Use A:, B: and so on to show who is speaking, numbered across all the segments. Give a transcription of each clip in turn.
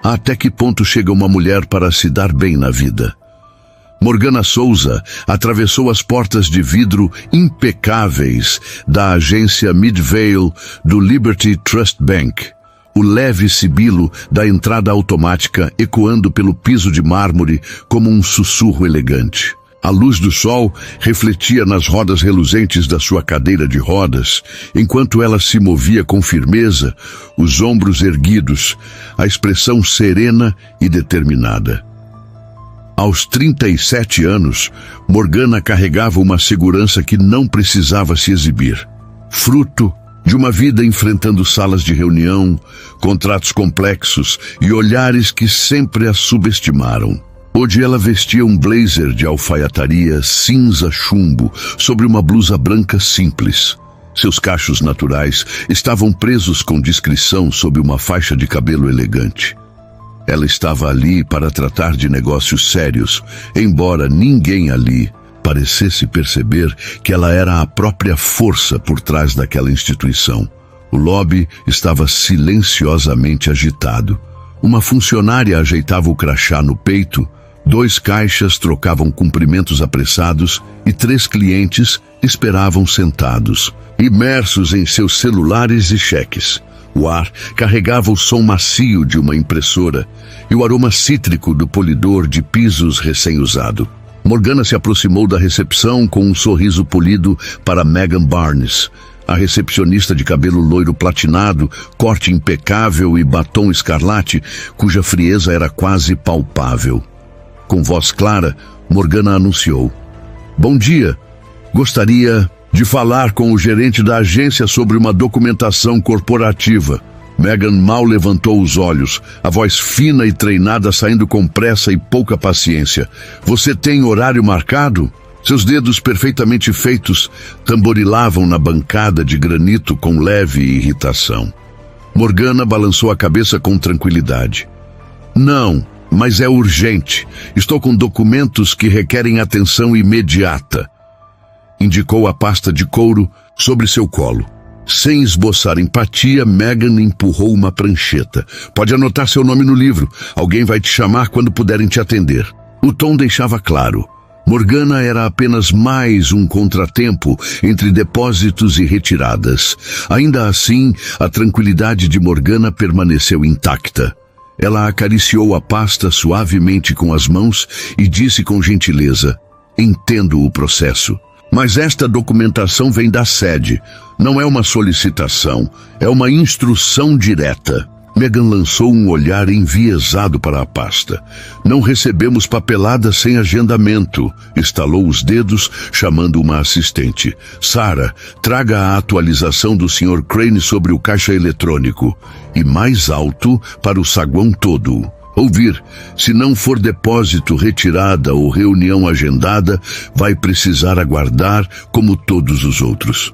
A: Até que ponto chega uma mulher para se dar bem na vida? Morgana Souza atravessou as portas de vidro impecáveis da agência Midvale do Liberty Trust Bank. O leve sibilo da entrada automática ecoando pelo piso de mármore como um sussurro elegante. A luz do sol refletia nas rodas reluzentes da sua cadeira de rodas, enquanto ela se movia com firmeza, os ombros erguidos, a expressão serena e determinada. Aos 37 anos, Morgana carregava uma segurança que não precisava se exibir. Fruto de uma vida enfrentando salas de reunião, contratos complexos e olhares que sempre a subestimaram. Hoje ela vestia um blazer de alfaiataria cinza chumbo sobre uma blusa branca simples. Seus cachos naturais estavam presos com discrição sob uma faixa de cabelo elegante. Ela estava ali para tratar de negócios sérios, embora ninguém ali parecesse perceber que ela era a própria força por trás daquela instituição. O lobby estava silenciosamente agitado. Uma funcionária ajeitava o crachá no peito, 2 caixas trocavam cumprimentos apressados e 3 clientes esperavam sentados, imersos em seus celulares e cheques. O ar carregava o som macio de uma impressora e o aroma cítrico do polidor de pisos recém-usado. Morgana se aproximou da recepção com um sorriso polido para Megan Barnes, a recepcionista de cabelo loiro platinado, corte impecável e batom escarlate, cuja frieza era quase palpável. Com voz clara, Morgana anunciou: "Bom dia, gostaria de falar com o gerente da agência sobre uma documentação corporativa." Megan mal levantou os olhos, a voz fina e treinada saindo com pressa e pouca paciência. "Você tem horário marcado?" Seus dedos perfeitamente feitos tamborilavam na bancada de granito com leve irritação. Morgana balançou a cabeça com tranquilidade. "Não, mas é urgente. Estou com documentos que requerem atenção imediata." Indicou a pasta de couro sobre seu colo. Sem esboçar empatia, Megan empurrou uma prancheta. "Pode anotar seu nome no livro. Alguém vai te chamar quando puderem te atender." O tom deixava claro. Morgana era apenas mais um contratempo entre depósitos e retiradas. Ainda assim, a tranquilidade de Morgana permaneceu intacta. Ela acariciou a pasta suavemente com as mãos e disse com gentileza: "Entendo o processo. Mas esta documentação vem da sede. Não é uma solicitação, é uma instrução direta." Megan lançou um olhar enviesado para a pasta. "Não recebemos papelada sem agendamento." Estalou os dedos, chamando uma assistente. "Sarah, traga a atualização do Sr. Crane sobre o caixa eletrônico." E mais alto para o saguão todo. "Ouvir, se não for depósito, retirada ou reunião agendada, vai precisar aguardar como todos os outros."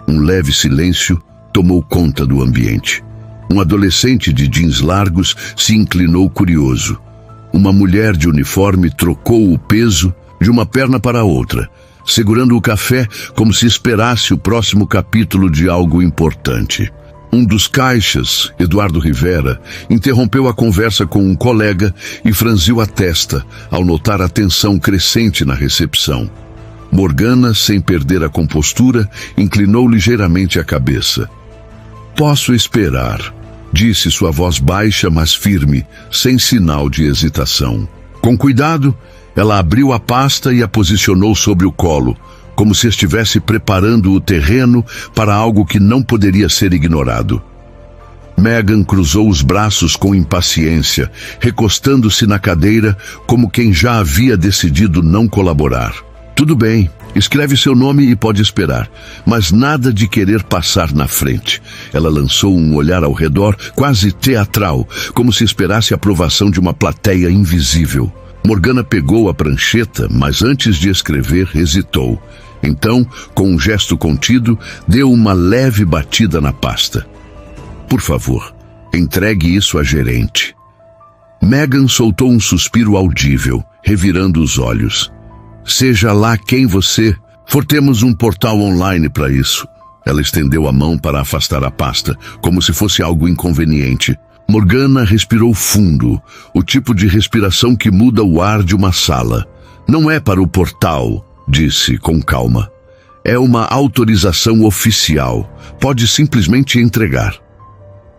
A: Um leve silêncio tomou conta do ambiente. Um adolescente de jeans largos se inclinou curioso. Uma mulher de uniforme trocou o peso de uma perna para a outra, segurando o café como se esperasse o próximo capítulo de algo importante. Um dos caixas, Eduardo Rivera, interrompeu a conversa com um colega e franziu a testa ao notar a tensão crescente na recepção. Morgana, sem perder a compostura, inclinou ligeiramente a cabeça. "Posso esperar", disse sua voz baixa, mas firme, sem sinal de hesitação. Com cuidado, ela abriu a pasta e a posicionou sobre o colo, como se estivesse preparando o terreno para algo que não poderia ser ignorado. Megan cruzou os braços com impaciência, recostando-se na cadeira como quem já havia decidido não colaborar. "Tudo bem, escreve seu nome e pode esperar, mas nada de querer passar na frente." Ela lançou um olhar ao redor, quase teatral, como se esperasse a aprovação de uma plateia invisível. Morgana pegou a prancheta, mas antes de escrever, hesitou. Então, com um gesto contido, deu uma leve batida na pasta. "Por favor, entregue isso à gerente." Megan soltou um suspiro audível, revirando os olhos. "Seja lá quem você for, temos um portal online para isso." Ela estendeu a mão para afastar a pasta, como se fosse algo inconveniente. Morgana respirou fundo, o tipo de respiração que muda o ar de uma sala. Não é para o portal, disse com calma. É uma autorização oficial. Pode simplesmente entregar.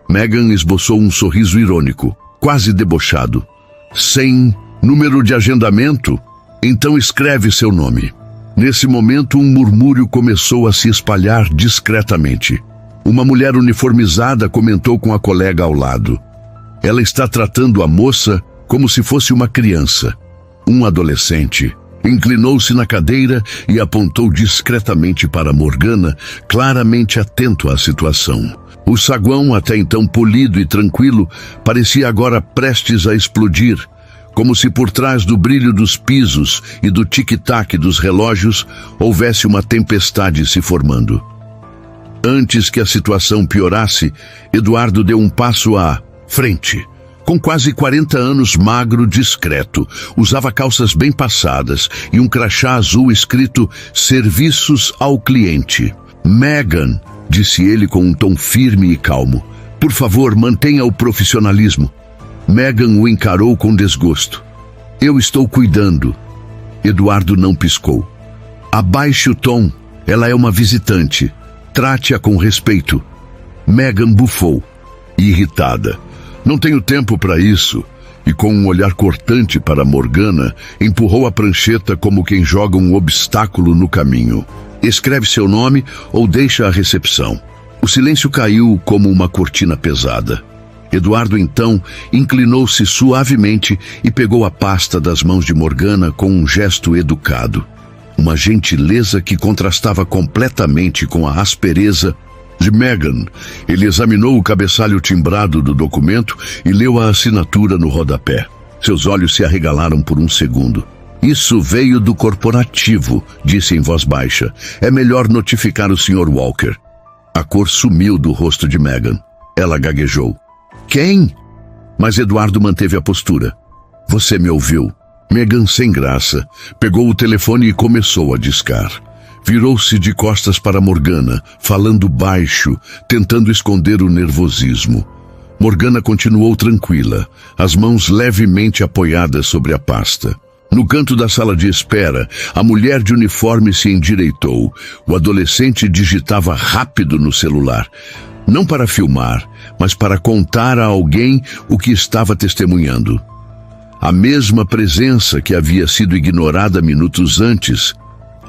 A: Megan esboçou um sorriso irônico, quase debochado. Sem número de agendamento? Então escreve seu nome. Nesse momento, um murmúrio começou a se espalhar discretamente. Uma mulher uniformizada comentou com a colega ao lado. Ela está tratando a moça como se fosse uma criança. Um adolescente inclinou-se na cadeira e apontou discretamente para Morgana, claramente atento à situação. O saguão, até então polido e tranquilo, parecia agora prestes a explodir, como se por trás do brilho dos pisos e do tic-tac dos relógios houvesse uma tempestade se formando. Antes que a situação piorasse, Eduardo deu um passo à frente. Com quase 40 anos, magro, discreto, usava calças bem passadas e um crachá azul escrito Serviços ao Cliente. Megan, disse ele com um tom firme e calmo, por favor, mantenha o profissionalismo. Megan o encarou com desgosto. Eu estou cuidando. Eduardo não piscou. Abaixe o tom, ela é uma visitante. Trate-a com respeito. Megan bufou, irritada. Não tenho tempo para isso. E com um olhar cortante para Morgana, empurrou a prancheta como quem joga um obstáculo no caminho. Escreve seu nome ou deixa a recepção. O silêncio caiu como uma cortina pesada. Eduardo, então, inclinou-se suavemente e pegou a pasta das mãos de Morgana com um gesto educado. Uma gentileza que contrastava completamente com a aspereza de Megan. Ele examinou o cabeçalho timbrado do documento e leu a assinatura no rodapé. Seus olhos se arregalaram por um segundo. Isso veio do corporativo, disse em voz baixa. É melhor notificar o Sr. Walker. A cor sumiu do rosto de Megan. Ela gaguejou. Quem? Mas Eduardo manteve a postura. Você me ouviu. Megan, sem graça, pegou o telefone e começou a discar. Virou-se de costas para Morgana, falando baixo, tentando esconder o nervosismo. Morgana continuou tranquila, as mãos levemente apoiadas sobre a pasta. No canto da sala de espera, a mulher de uniforme se endireitou. O adolescente digitava rápido no celular. Não para filmar, mas para contar a alguém o que estava testemunhando. A mesma presença que havia sido ignorada minutos antes,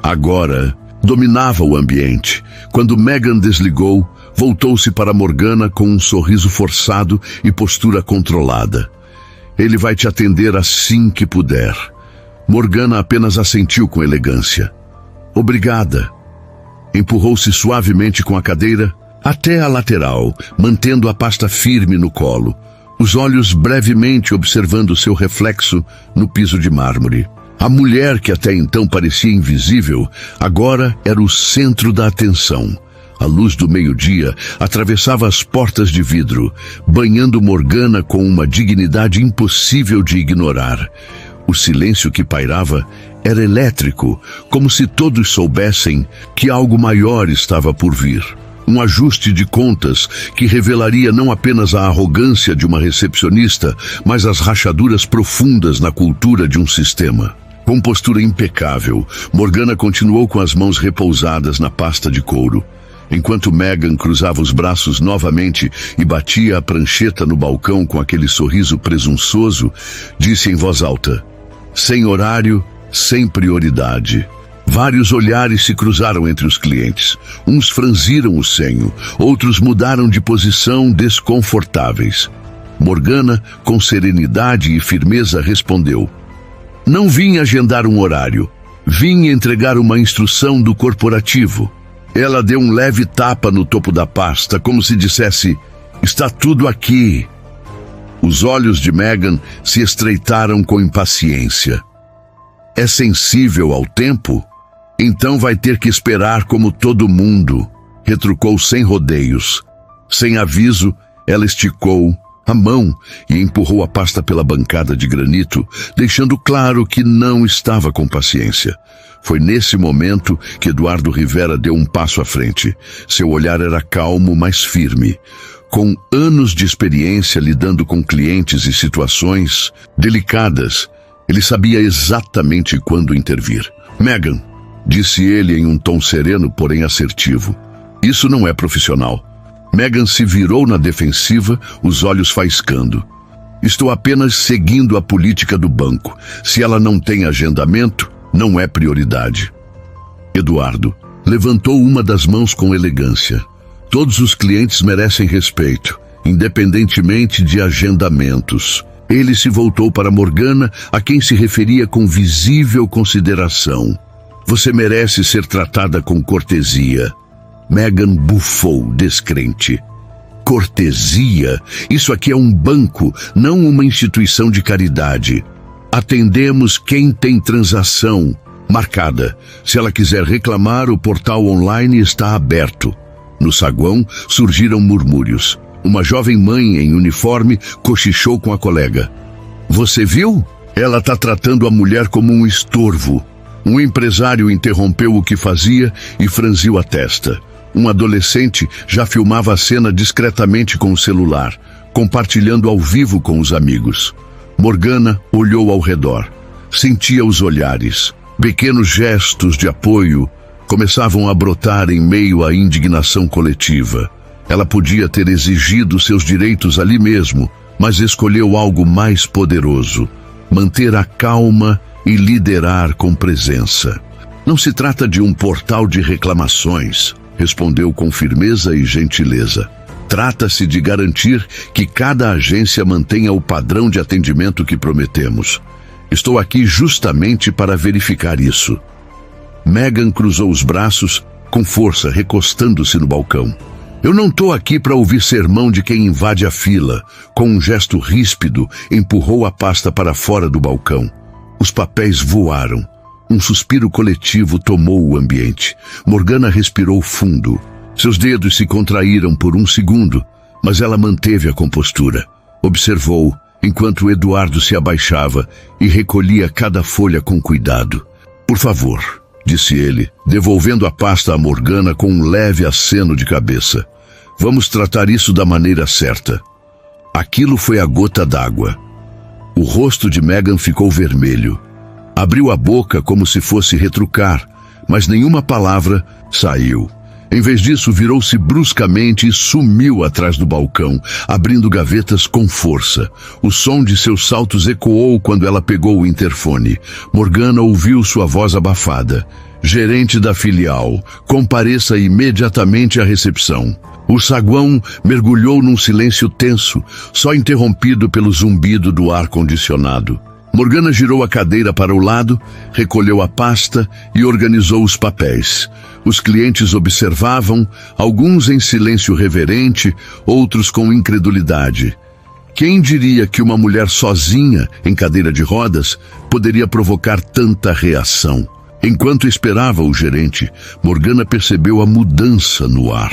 A: agora dominava o ambiente. Quando Megan desligou, voltou-se para Morgana com um sorriso forçado e postura controlada. Ele vai te atender assim que puder. Morgana apenas assentiu com elegância. Obrigada. Empurrou-se suavemente com a cadeira até a lateral, mantendo a pasta firme no colo, os olhos brevemente observando seu reflexo no piso de mármore. A mulher, que até então parecia invisível, agora era o centro da atenção. A luz do meio-dia atravessava as portas de vidro, banhando Morgana com uma dignidade impossível de ignorar. O silêncio que pairava era elétrico, como se todos soubessem que algo maior estava por vir. Um ajuste de contas que revelaria não apenas a arrogância de uma recepcionista, mas as rachaduras profundas na cultura de um sistema. Com postura impecável, Morgana continuou com as mãos repousadas na pasta de couro. Enquanto Megan cruzava os braços novamente e batia a prancheta no balcão com aquele sorriso presunçoso, disse em voz alta: sem horário, sem prioridade. Vários olhares se cruzaram entre os clientes. Uns franziram o senho, outros mudaram de posição desconfortáveis. Morgana, com serenidade e firmeza, respondeu: não vim agendar um horário. Vim entregar uma instrução do corporativo. Ela deu um leve tapa no topo da pasta, como se dissesse: está tudo aqui. Os olhos de Megan se estreitaram com impaciência. É sensível ao tempo? Então vai ter que esperar como todo mundo, retrucou sem rodeios. Sem aviso, ela esticou a mão e empurrou a pasta pela bancada de granito, deixando claro que não estava com paciência. Foi nesse momento que Eduardo Rivera deu um passo à frente. Seu olhar era calmo, mas firme. Com anos de experiência lidando com clientes e situações delicadas, ele sabia exatamente quando intervir. Megan, disse ele em um tom sereno, porém assertivo. Isso não é profissional. Megan se virou na defensiva, os olhos faiscando. Estou apenas seguindo a política do banco. Se ela não tem agendamento, não é prioridade. Eduardo levantou uma das mãos com elegância. Todos os clientes merecem respeito, independentemente de agendamentos. Ele se voltou para Morgana, a quem se referia com visível consideração. Você merece ser tratada com cortesia. Megan bufou, descrente. Cortesia? Isso aqui é um banco, não uma instituição de caridade. Atendemos quem tem transação marcada. Se ela quiser reclamar, o portal online está aberto. No saguão surgiram murmúrios. Uma jovem mãe em uniforme cochichou com a colega. Você viu? Ela está tratando a mulher como um estorvo. Um empresário interrompeu o que fazia e franziu a testa. Um adolescente já filmava a cena discretamente com o celular, compartilhando ao vivo com os amigos. Morgana olhou ao redor. Sentia os olhares. Pequenos gestos de apoio começavam a brotar em meio à indignação coletiva. Ela podia ter exigido seus direitos ali mesmo, mas escolheu algo mais poderoso: manter a calma e liderar com presença. Não se trata de um portal de reclamações, respondeu com firmeza e gentileza. Trata-se de garantir que cada agência mantenha o padrão de atendimento que prometemos. Estou aqui justamente para verificar isso. Megan cruzou os braços com força, recostando-se no balcão. Eu não estou aqui para ouvir sermão de quem invade a fila. Com um gesto ríspido, empurrou a pasta para fora do balcão. Os papéis voaram. Um suspiro coletivo tomou o ambiente. Morgana respirou fundo. Seus dedos se contraíram por um segundo, mas ela manteve a compostura. Observou, enquanto Eduardo se abaixava e recolhia cada folha com cuidado. Por favor, disse ele, devolvendo a pasta a Morgana com um leve aceno de cabeça. Vamos tratar isso da maneira certa. Aquilo foi a gota d'água. O rosto de Megan ficou vermelho. Abriu a boca como se fosse retrucar, mas nenhuma palavra saiu. Em vez disso, virou-se bruscamente e sumiu atrás do balcão, abrindo gavetas com força. O som de seus saltos ecoou quando ela pegou o interfone. Morgana ouviu sua voz abafada. Gerente da filial, compareça imediatamente à recepção. O saguão mergulhou num silêncio tenso, só interrompido pelo zumbido do ar-condicionado. Morgana girou a cadeira para o lado, recolheu a pasta e organizou os papéis. Os clientes observavam, alguns em silêncio reverente, outros com incredulidade. Quem diria que uma mulher sozinha, em cadeira de rodas, poderia provocar tanta reação? Enquanto esperava o gerente, Morgana percebeu a mudança no ar.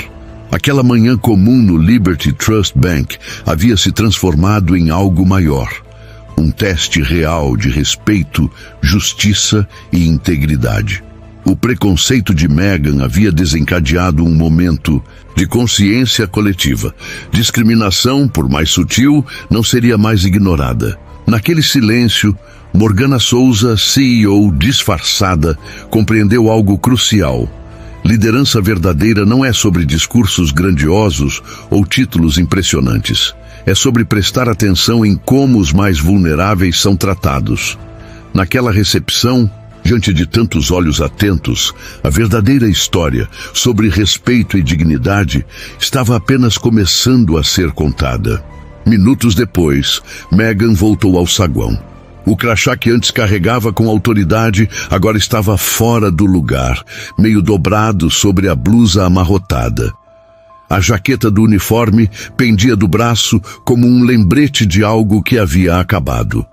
A: Aquela manhã comum no Liberty Trust Bank havia se transformado em algo maior. Um teste real de respeito, justiça e integridade. O preconceito de Megan havia desencadeado um momento de consciência coletiva. Discriminação, por mais sutil, não seria mais ignorada. Naquele silêncio, Morgana Souza, CEO disfarçada, compreendeu algo crucial. Liderança verdadeira não é sobre discursos grandiosos ou títulos impressionantes. É sobre prestar atenção em como os mais vulneráveis são tratados. Naquela recepção, diante de tantos olhos atentos, a verdadeira história sobre respeito e dignidade estava apenas começando a ser contada. Minutos depois, Megan voltou ao saguão. O crachá que antes carregava com autoridade agora estava fora do lugar, meio dobrado sobre a blusa amarrotada. A jaqueta do uniforme pendia do braço como um lembrete de algo que havia acabado.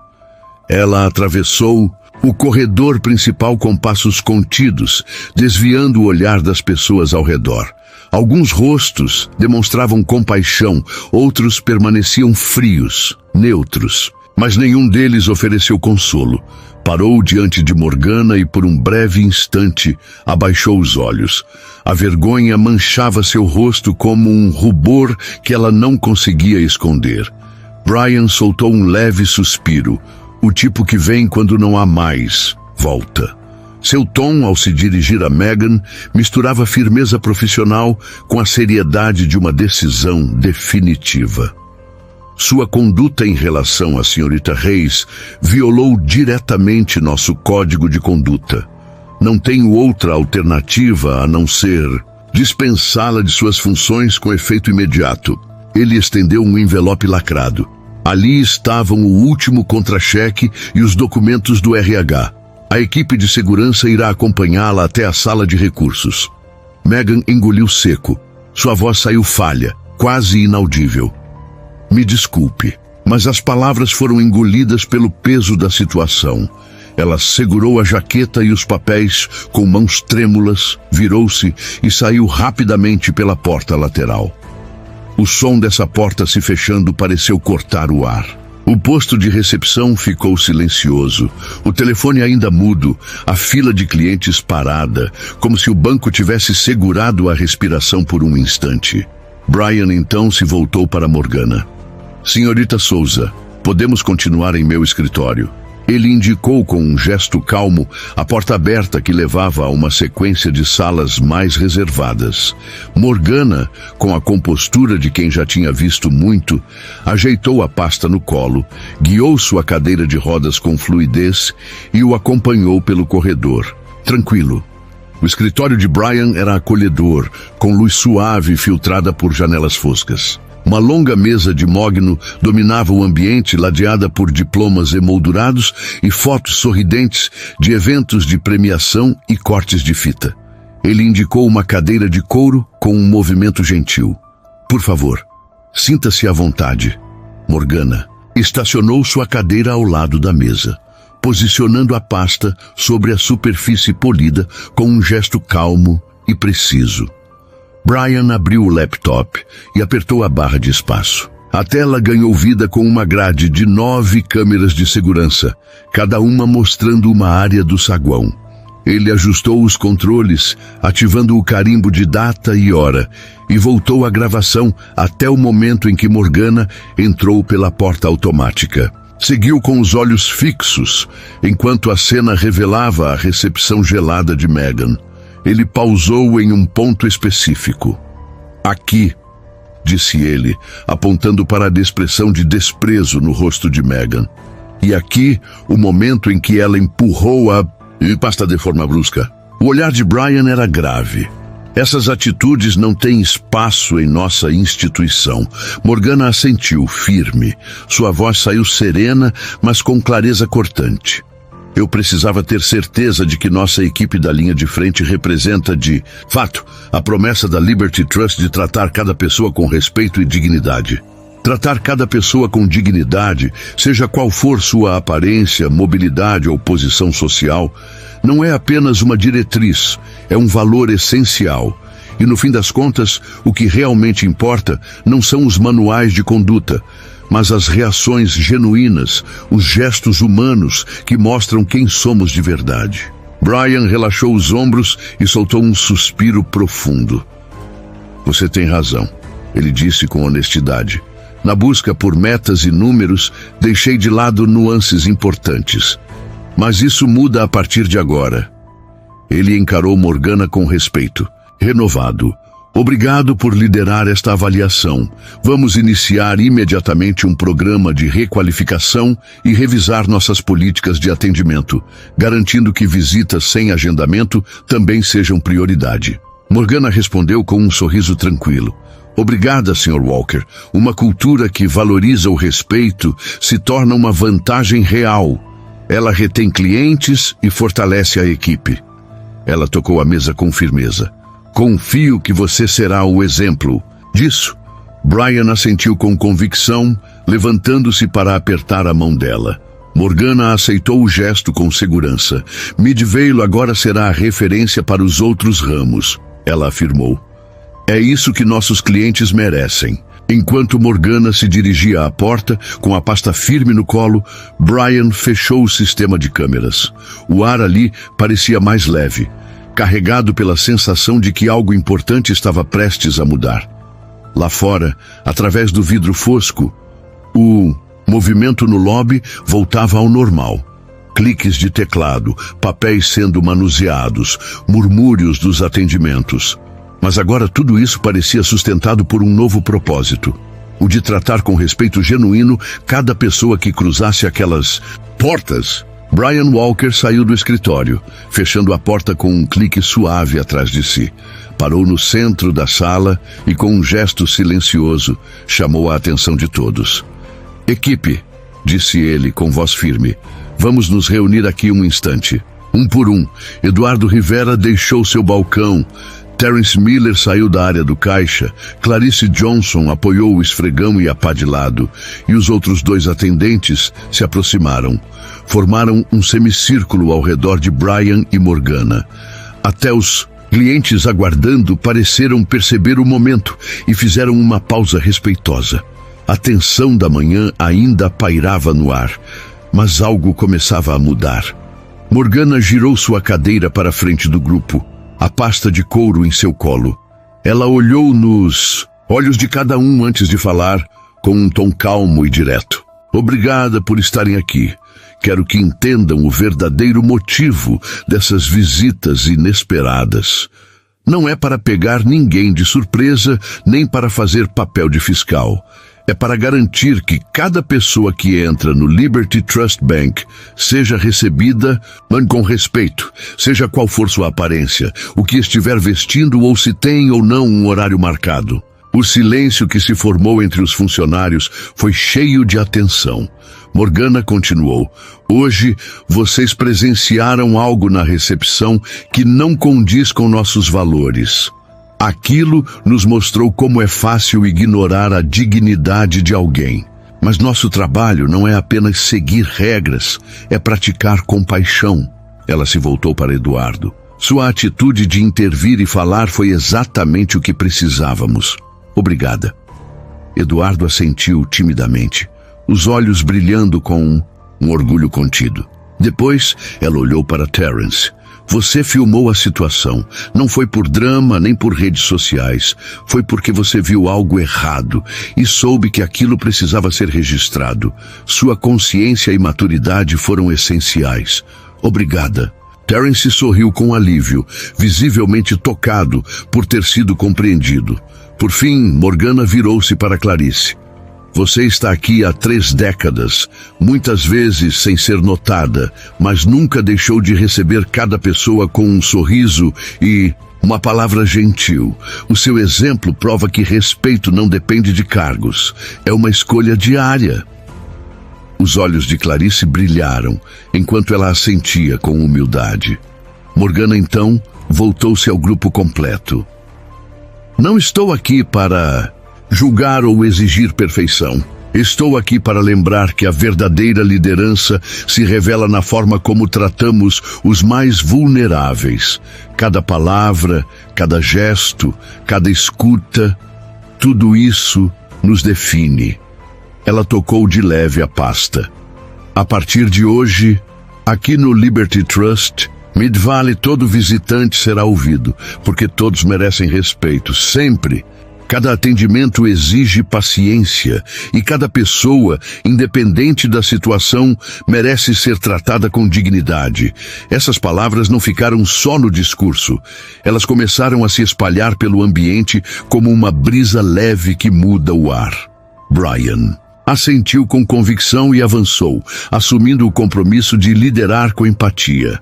A: Ela atravessou o corredor principal com passos contidos, desviando o olhar das pessoas ao redor. Alguns rostos demonstravam compaixão, outros permaneciam frios, neutros. Mas nenhum deles ofereceu consolo. Parou diante de Morgana e por um breve instante abaixou os olhos. A vergonha manchava seu rosto como um rubor que ela não conseguia esconder. Brian soltou um leve suspiro, o tipo que vem quando não há mais volta. Seu tom, ao se dirigir a Megan, misturava firmeza profissional com a seriedade de uma decisão definitiva. Sua conduta em relação à senhorita Hayes violou diretamente nosso código de conduta. Não tenho outra alternativa a não ser dispensá-la de suas funções com efeito imediato. Ele estendeu um envelope lacrado. Ali estavam o último contra-cheque e os documentos do RH. A equipe de segurança irá acompanhá-la até a sala de recursos. Megan engoliu seco. Sua voz saiu falha, quase inaudível. Me desculpe, mas as palavras foram engolidas pelo peso da situação. Ela segurou a jaqueta e os papéis com mãos trêmulas, virou-se e saiu rapidamente pela porta lateral. O som dessa porta se fechando pareceu cortar o ar. O posto de recepção ficou silencioso, o telefone ainda mudo, a fila de clientes parada, como se o banco tivesse segurado a respiração por um instante. Brian então se voltou para Morgana. Senhorita Souza, podemos continuar em meu escritório. Ele indicou com um gesto calmo a porta aberta que levava a uma sequência de salas mais reservadas. Morgana, com a compostura de quem já tinha visto muito, ajeitou a pasta no colo, guiou sua cadeira de rodas com fluidez e o acompanhou pelo corredor. Tranquilo. O escritório de Brian era acolhedor, com luz suave filtrada por janelas foscas. Uma longa mesa de mogno dominava o ambiente, ladeada por diplomas emoldurados e fotos sorridentes de eventos de premiação e cortes de fita. Ele indicou uma cadeira de couro com um movimento gentil. Por favor, sinta-se à vontade. Morgana estacionou sua cadeira ao lado da mesa, posicionando a pasta sobre a superfície polida com um gesto calmo e preciso. Brian abriu o laptop e apertou a barra de espaço. A tela ganhou vida com uma grade de 9 câmeras de segurança, cada uma mostrando uma área do saguão. Ele ajustou os controles, ativando o carimbo de data e hora, e voltou a gravação até o momento em que Morgana entrou pela porta automática. Seguiu com os olhos fixos, enquanto a cena revelava a recepção gelada de Megan. Ele pausou em um ponto específico. Aqui, disse ele, apontando para a expressão de desprezo no rosto de Megan. E aqui, o momento em que ela empurrou a pasta de forma brusca. O olhar de Brian era grave. Essas atitudes não têm espaço em nossa instituição. Morgana assentiu, firme. Sua voz saiu serena, mas com clareza cortante. Eu precisava ter certeza de que nossa equipe da linha de frente representa de fato a promessa da Liberty Trust de tratar cada pessoa com respeito e dignidade. Tratar cada pessoa com dignidade, seja qual for sua aparência, mobilidade ou posição social, não é apenas uma diretriz, é um valor essencial. E no fim das contas, o que realmente importa não são os manuais de conduta, mas as reações genuínas, os gestos humanos que mostram quem somos de verdade. Brian relaxou os ombros e soltou um suspiro profundo. Você tem razão, ele disse com honestidade. Na busca por metas e números, deixei de lado nuances importantes. Mas isso muda a partir de agora. Ele encarou Morgana com respeito, renovado. Obrigado por liderar esta avaliação. Vamos iniciar imediatamente um programa de requalificação e revisar nossas políticas de atendimento, garantindo que visitas sem agendamento também sejam prioridade. Morgana respondeu com um sorriso tranquilo. Obrigada, Sr. Walker. Uma cultura que valoriza o respeito se torna uma vantagem real. Ela retém clientes e fortalece a equipe. Ela tocou a mesa com firmeza. Confio que você será o exemplo disso. Brian assentiu com convicção, levantando-se para apertar a mão dela. Morgana aceitou o gesto com segurança. Midvale agora será a referência para os outros ramos, ela afirmou. É isso que nossos clientes merecem. Enquanto Morgana se dirigia à porta, com a pasta firme no colo, Brian fechou o sistema de câmeras. O ar ali parecia mais leve, carregado pela sensação de que algo importante estava prestes a mudar. Lá fora, através do vidro fosco, o movimento no lobby voltava ao normal. Cliques de teclado, papéis sendo manuseados, murmúrios dos atendimentos. Mas agora tudo isso parecia sustentado por um novo propósito. O de tratar com respeito genuíno cada pessoa que cruzasse aquelas portas. Brian Walker saiu do escritório, fechando a porta com um clique suave atrás de si. Parou no centro da sala e, com um gesto silencioso, chamou a atenção de todos. "Equipe", disse ele com voz firme, "vamos nos reunir aqui um instante." Um por um, Eduardo Rivera deixou seu balcão. Terence Miller saiu da área do caixa, Clarice Johnson apoiou o esfregão e a pá de lado, e os outros 2 atendentes se aproximaram. Formaram um semicírculo ao redor de Brian e Morgana. Até os clientes aguardando pareceram perceber o momento e fizeram uma pausa respeitosa. A tensão da manhã ainda pairava no ar, mas algo começava a mudar. Morgana girou sua cadeira para a frente do grupo, a pasta de couro em seu colo. Ela olhou nos olhos de cada um antes de falar, com um tom calmo e direto. "Obrigada por estarem aqui. Quero que entendam o verdadeiro motivo dessas visitas inesperadas. Não é para pegar ninguém de surpresa, nem para fazer papel de fiscal. É para garantir que cada pessoa que entra no Liberty Trust Bank seja recebida com respeito, seja qual for sua aparência, o que estiver vestindo ou se tem ou não um horário marcado." O silêncio que se formou entre os funcionários foi cheio de atenção. Morgana continuou: "Hoje vocês presenciaram algo na recepção que não condiz com nossos valores. Aquilo nos mostrou como é fácil ignorar a dignidade de alguém. Mas nosso trabalho não é apenas seguir regras, é praticar compaixão." Ela se voltou para Eduardo. Sua atitude de intervir e falar foi exatamente o que precisávamos. "Obrigada." Eduardo assentiu timidamente, os olhos brilhando com um orgulho contido. Depois, ela olhou para Terence. "Você filmou a situação. Não foi por drama nem por redes sociais. Foi porque você viu algo errado e soube que aquilo precisava ser registrado. Sua consciência e maturidade foram essenciais. Obrigada." Terence sorriu com alívio, visivelmente tocado por ter sido compreendido. Por fim, Morgana virou-se para Clarice. "Você está aqui há 3 décadas, muitas vezes sem ser notada, mas nunca deixou de receber cada pessoa com um sorriso e uma palavra gentil. O seu exemplo prova que respeito não depende de cargos, é uma escolha diária." Os olhos de Clarice brilharam, enquanto ela assentia com humildade. Morgana, então, voltou-se ao grupo completo. "Não estou aqui para julgar ou exigir perfeição. Estou aqui para lembrar que a verdadeira liderança se revela na forma como tratamos os mais vulneráveis. Cada palavra, cada gesto, cada escuta, tudo isso nos define." Ela tocou de leve a pasta. "A partir de hoje, aqui no Liberty Trust, Mid-Valley, todo visitante será ouvido, porque todos merecem respeito, sempre. Cada atendimento exige paciência e cada pessoa, independente da situação, merece ser tratada com dignidade." Essas palavras não ficaram só no discurso. Elas começaram a se espalhar pelo ambiente como uma brisa leve que muda o ar. Brian assentiu com convicção e avançou, assumindo o compromisso de liderar com empatia.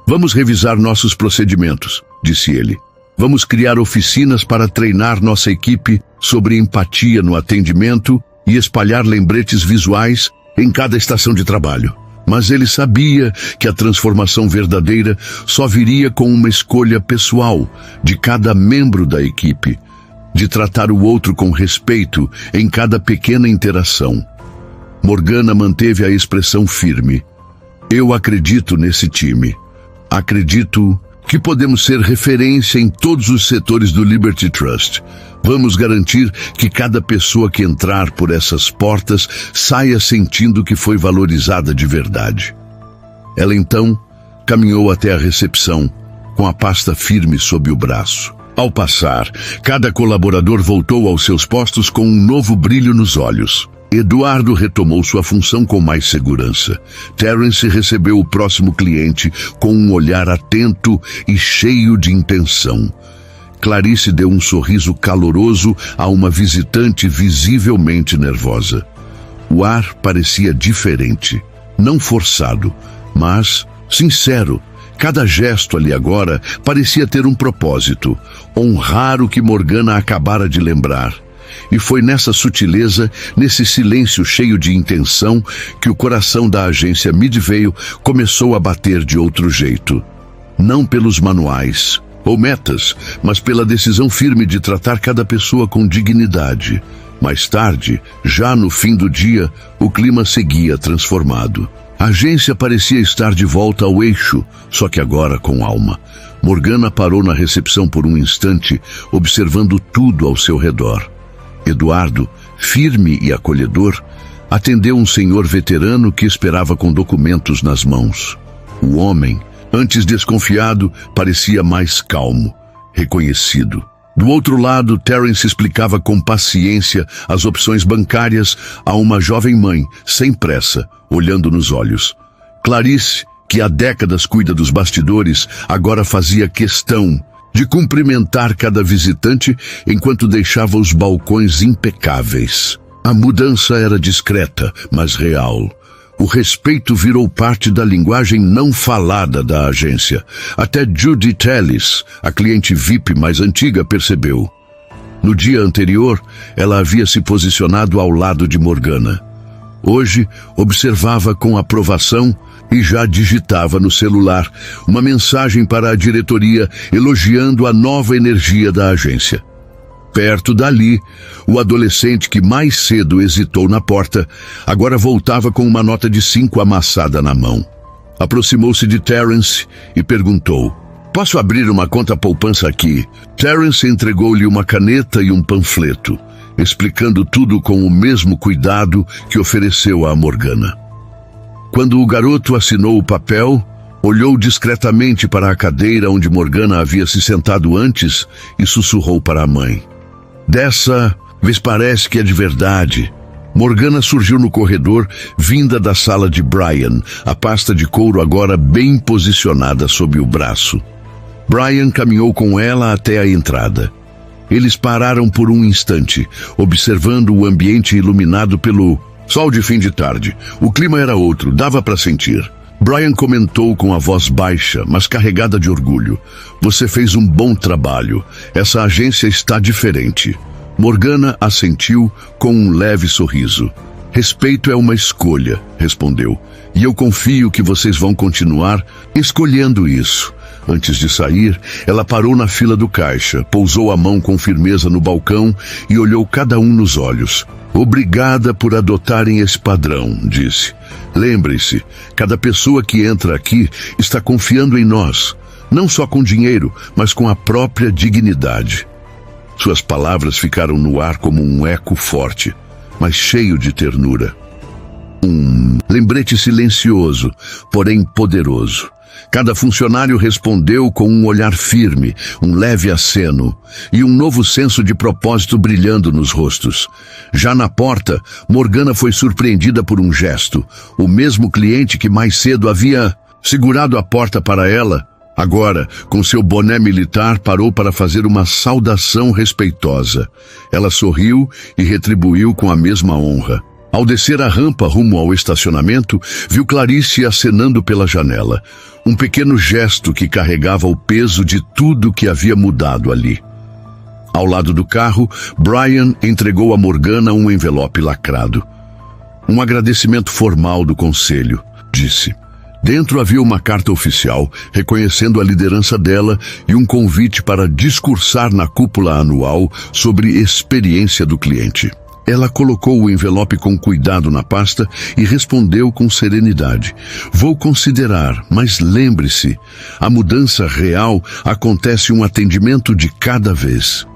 A: "Vamos revisar nossos procedimentos", disse ele. "Vamos criar oficinas para treinar nossa equipe sobre empatia no atendimento e espalhar lembretes visuais em cada estação de trabalho." Mas ele sabia que a transformação verdadeira só viria com uma escolha pessoal de cada membro da equipe, de tratar o outro com respeito em cada pequena interação. Morgana manteve a expressão firme. "Eu acredito nesse time. Acredito que podemos ser referência em todos os setores do Liberty Trust. Vamos garantir que cada pessoa que entrar por essas portas saia sentindo que foi valorizada de verdade. Ela então caminhou até a recepção, com a pasta firme sob o braço. Ao passar, cada colaborador voltou aos seus postos com um novo brilho nos olhos. Eduardo retomou sua função com mais segurança. Terence recebeu o próximo cliente com um olhar atento e cheio de intenção. Clarice deu um sorriso caloroso a uma visitante visivelmente nervosa. O ar parecia diferente, não forçado, mas sincero. Cada gesto ali agora parecia ter um propósito, honrar o que Morgana acabara de lembrar. E foi nessa sutileza, nesse silêncio cheio de intenção, que o coração da agência Midvale começou a bater de outro jeito. Não pelos manuais ou metas, mas pela decisão firme de tratar cada pessoa com dignidade. Mais tarde, já no fim do dia, o clima seguia transformado. A agência parecia estar de volta ao eixo, só que agora com alma. Morgana parou na recepção por um instante, observando tudo ao seu redor. Eduardo, firme e acolhedor, atendeu um senhor veterano que esperava com documentos nas mãos. O homem, antes desconfiado, parecia mais calmo, reconhecido. Do outro lado, Terence explicava com paciência as opções bancárias a uma jovem mãe, sem pressa, olhando nos olhos. Clarice, que há décadas cuida dos bastidores, agora fazia questão de cumprimentar cada visitante enquanto deixava os balcões impecáveis. A mudança era discreta, mas real. O respeito virou parte da linguagem não falada da agência. Até Judy Tellis, a cliente VIP mais antiga, percebeu. No dia anterior, ela havia se posicionado ao lado de Morgana. Hoje, observava com aprovação e já digitava no celular uma mensagem para a diretoria elogiando a nova energia da agência. Perto dali, o adolescente que mais cedo hesitou na porta, agora voltava com uma nota de 5 amassada na mão. Aproximou-se de Terence e perguntou: "Posso abrir uma conta poupança aqui?" Terence entregou-lhe uma caneta e um panfleto, explicando tudo com o mesmo cuidado que ofereceu a Morgana. Quando o garoto assinou o papel, olhou discretamente para a cadeira onde Morgana havia se sentado antes e sussurrou para a mãe: "Dessa vez parece que é de verdade." Morgana surgiu no corredor, vinda da sala de Brian, a pasta de couro agora bem posicionada sob o braço. Brian caminhou com ela até a entrada. Eles pararam por um instante, observando o ambiente iluminado pelo sol de fim de tarde. O clima era outro, dava para sentir. Brian comentou com a voz baixa, mas carregada de orgulho: "Você fez um bom trabalho. Essa agência está diferente." Morgana assentiu com um leve sorriso. "Respeito é uma escolha", respondeu. "E eu confio que vocês vão continuar escolhendo isso." Antes de sair, ela parou na fila do caixa, pousou a mão com firmeza no balcão e olhou cada um nos olhos. "Obrigada por adotarem esse padrão", disse. "Lembre-se, cada pessoa que entra aqui está confiando em nós, não só com dinheiro, mas com a própria dignidade." Suas palavras ficaram no ar como um eco forte, mas cheio de ternura. Um lembrete silencioso, porém poderoso. Cada funcionário respondeu com um olhar firme, um leve aceno e um novo senso de propósito brilhando nos rostos. Já na porta, Morgana foi surpreendida por um gesto. O mesmo cliente que mais cedo havia segurado a porta para ela, agora, com seu boné militar, parou para fazer uma saudação respeitosa. Ela sorriu e retribuiu com a mesma honra. Ao descer a rampa rumo ao estacionamento, viu Clarice acenando pela janela. Um pequeno gesto que carregava o peso de tudo que havia mudado ali. Ao lado do carro, Brian entregou a Morgana um envelope lacrado. "Um agradecimento formal do conselho", disse. Dentro havia uma carta oficial, reconhecendo a liderança dela e um convite para discursar na cúpula anual sobre experiência do cliente. Ela colocou o envelope com cuidado na pasta e respondeu com serenidade: "Vou considerar, mas lembre-se, a mudança real acontece um atendimento de cada vez."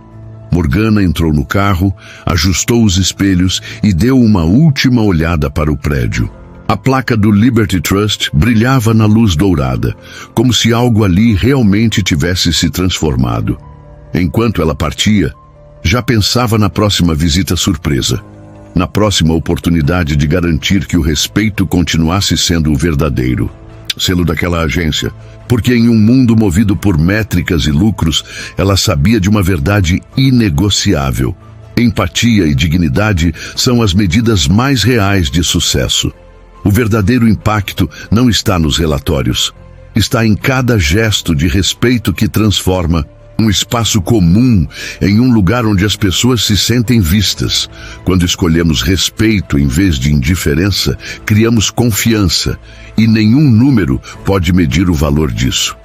A: Morgana entrou no carro, ajustou os espelhos e deu uma última olhada para o prédio. A placa do Liberty Trust brilhava na luz dourada, como se algo ali realmente tivesse se transformado. Enquanto ela partia, já pensava na próxima visita surpresa, na próxima oportunidade de garantir que o respeito continuasse sendo o verdadeiro selo daquela agência, porque em um mundo movido por métricas e lucros, ela sabia de uma verdade inegociável. Empatia e dignidade são as medidas mais reais de sucesso. O verdadeiro impacto não está nos relatórios, está em cada gesto de respeito que transforma um espaço comum em um lugar onde as pessoas se sentem vistas. Quando escolhemos respeito em vez de indiferença, criamos confiança, e nenhum número pode medir o valor disso.